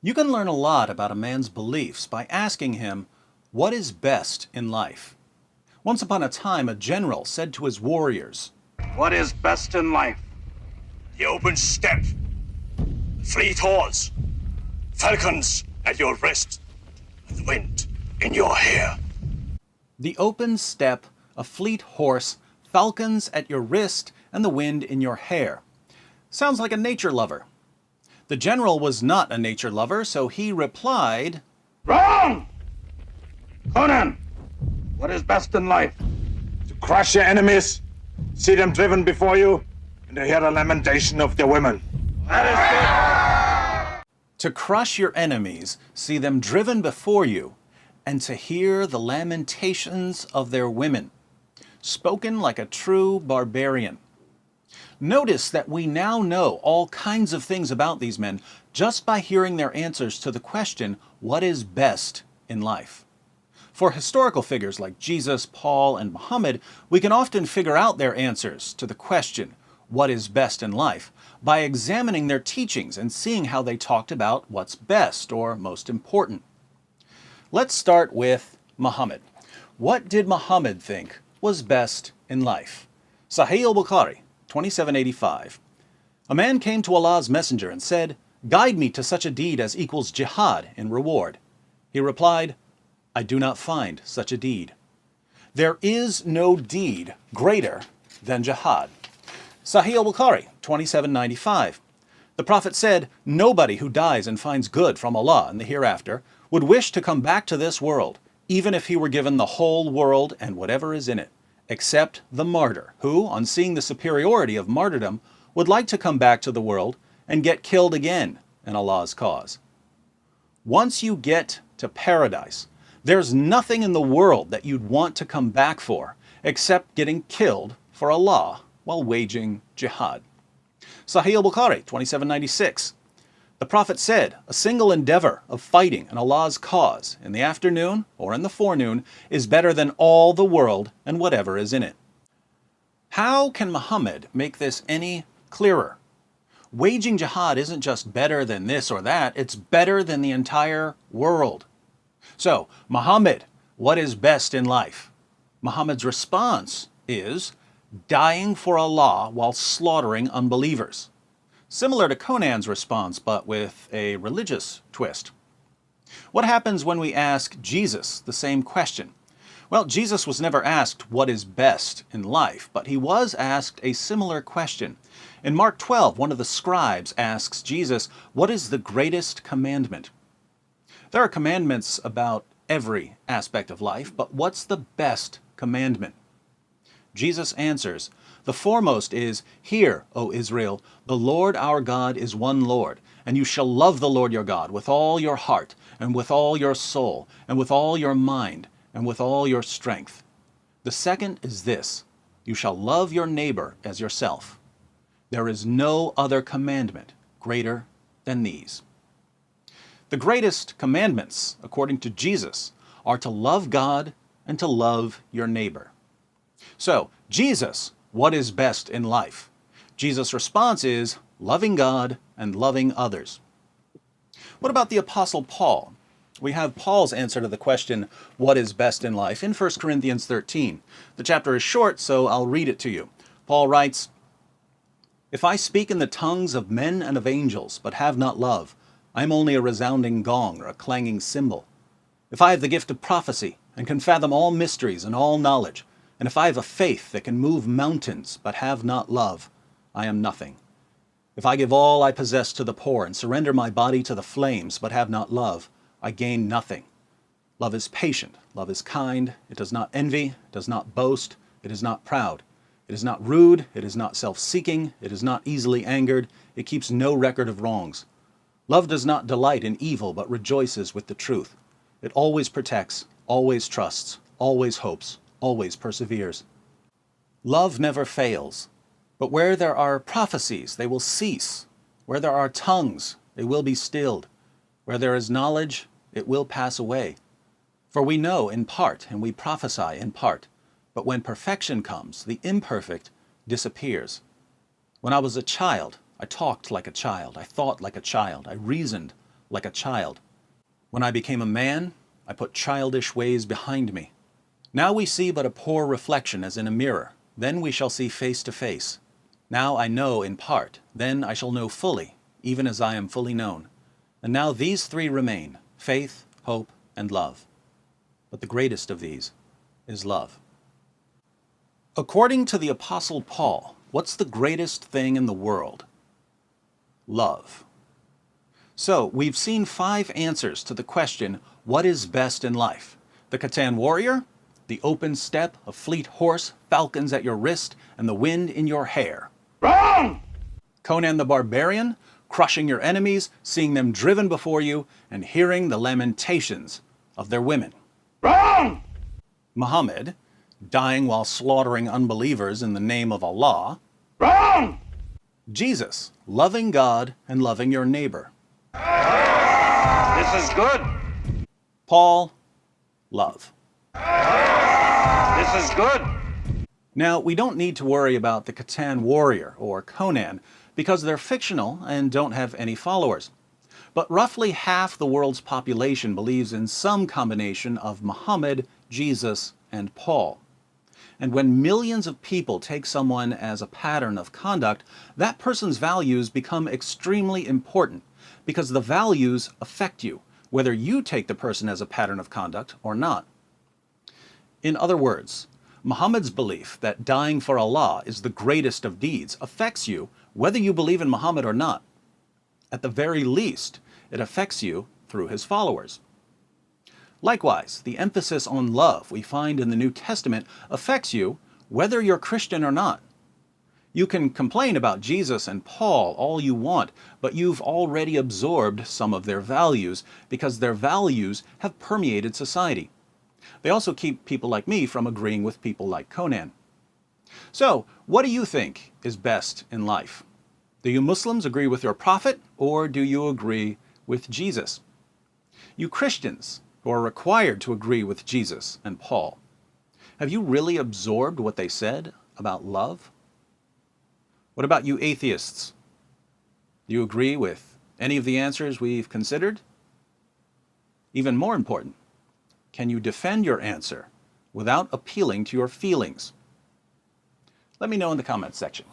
You can learn a lot about a man's beliefs by asking him, what is best in life? Once upon a time, a general said to his warriors, What is best in life? The open steppe, the fleet horse, falcons at your wrist, and the wind in your hair. the open steppe, a fleet horse, falcons at your wrist, and the wind in your hair. Sounds like a nature lover. The general was not a nature lover, so he replied, Wrong! Conan, what is best in life? To crush your enemies, see them driven before you, and to hear the lamentation of their women. That to crush your enemies, see them driven before you, and to hear the lamentations of their women. Spoken like a true barbarian. Notice that we now know all kinds of things about these men just by hearing their answers to the question, what is best in life? For historical figures like Jesus, Paul, and Muhammad, we can often figure out their answers to the question, what is best in life, by examining their teachings and seeing how they talked about what's best or most important. Let's start with Muhammad. What did Muhammad think was best in life? Sahih al-Bukhari, 2785. A man came to Allah's messenger and said, "Guide me to such a deed as equals jihad in reward." He replied, "I do not find such a deed." There is no deed greater than jihad. Sahih al-Bukhari, 2795. The Prophet said, "Nobody who dies and finds good from Allah in the hereafter would wish to come back to this world, even if he were given the whole world and whatever is in it, except the martyr, who, on seeing the superiority of martyrdom, would like to come back to the world and get killed again in Allah's cause." Once you get to paradise, there's nothing in the world that you'd want to come back for, except getting killed for Allah while waging jihad. Sahih al-Bukhari, 2796. The Prophet said, "A single endeavor of fighting in Allah's cause in the afternoon or in the forenoon is better than all the world and whatever is in it." How can Muhammad make this any clearer? Waging jihad isn't just better than this or that, it's better than the entire world. So, Muhammad, what is best in life? Muhammad's response is dying for Allah while slaughtering unbelievers. Similar to Conan's response, but with a religious twist. What happens when we ask Jesus the same question? Well, Jesus was never asked what is best in life, but he was asked a similar question. In Mark 12, one of the scribes asks Jesus, "What is the greatest commandment?" There are commandments about every aspect of life, but what's the best commandment? Jesus answers, "The foremost is, Hear, O Israel, the Lord our God is one Lord, and you shall love the Lord your God with all your heart, and with all your soul, and with all your mind, and with all your strength. The second is this, you shall love your neighbor as yourself. There is no other commandment greater than these." The greatest commandments, according to Jesus, are to love God and to love your neighbor. So, Jesus, what is best in life? Jesus' response is loving God and loving others. What about the Apostle Paul? We have Paul's answer to the question, what is best in life, in 1 Corinthians 13. The chapter is short, so I'll read it to you. Paul writes, "If I speak in the tongues of men and of angels, but have not love, I am only a resounding gong or a clanging cymbal. If I have the gift of prophecy, and can fathom all mysteries and all knowledge, and if I have a faith that can move mountains, but have not love, I am nothing. If I give all I possess to the poor, and surrender my body to the flames, but have not love, I gain nothing. Love is patient, love is kind, it does not envy, it does not boast, it is not proud. It is not rude, it is not self-seeking, it is not easily angered, it keeps no record of wrongs. Love does not delight in evil, but rejoices with the truth. It always protects, always trusts, always hopes, always perseveres. Love never fails, but where there are prophecies, they will cease. Where there are tongues, they will be stilled. Where there is knowledge, it will pass away. For we know in part, and we prophesy in part. But when perfection comes, the imperfect disappears. When I was a child, I talked like a child, I thought like a child, I reasoned like a child. When I became a man, I put childish ways behind me. Now we see but a poor reflection as in a mirror. Then we shall see face to face. Now I know in part, then I shall know fully, even as I am fully known. And now these three remain, faith, hope, and love. But the greatest of these is love. According to the Apostle Paul, what's the greatest thing in the world? Love. So, we've seen 5 answers to the question, what is best in life? The Catan warrior, the open steppe, a fleet horse, falcons at your wrist, and the wind in your hair. Wrong! Conan the barbarian, crushing your enemies, seeing them driven before you, and hearing the lamentations of their women. Wrong! Muhammad, dying while slaughtering unbelievers in the name of Allah. Wrong! Jesus, loving God and loving your neighbor. This is good. Paul, love. This is good. Now, we don't need to worry about the Catan warrior or Conan because they're fictional and don't have any followers. But roughly half the world's population believes in some combination of Muhammad, Jesus, and Paul. And when millions of people take someone as a pattern of conduct, that person's values become extremely important because the values affect you, whether you take the person as a pattern of conduct or not. In other words, Muhammad's belief that dying for Allah is the greatest of deeds affects you whether you believe in Muhammad or not. At the very least, it affects you through his followers. Likewise, the emphasis on love we find in the New Testament affects you whether you're Christian or not. You can complain about Jesus and Paul all you want, but you've already absorbed some of their values because their values have permeated society. They also keep people like me from agreeing with people like Conan. So, what do you think is best in life? Do you Muslims agree with your prophet, or do you agree with Jesus? You Christians, who are required to agree with Jesus and Paul, have you really absorbed what they said about love? What about you atheists? Do you agree with any of the answers we've considered? Even more important, can you defend your answer without appealing to your feelings? Let me know in the comments section.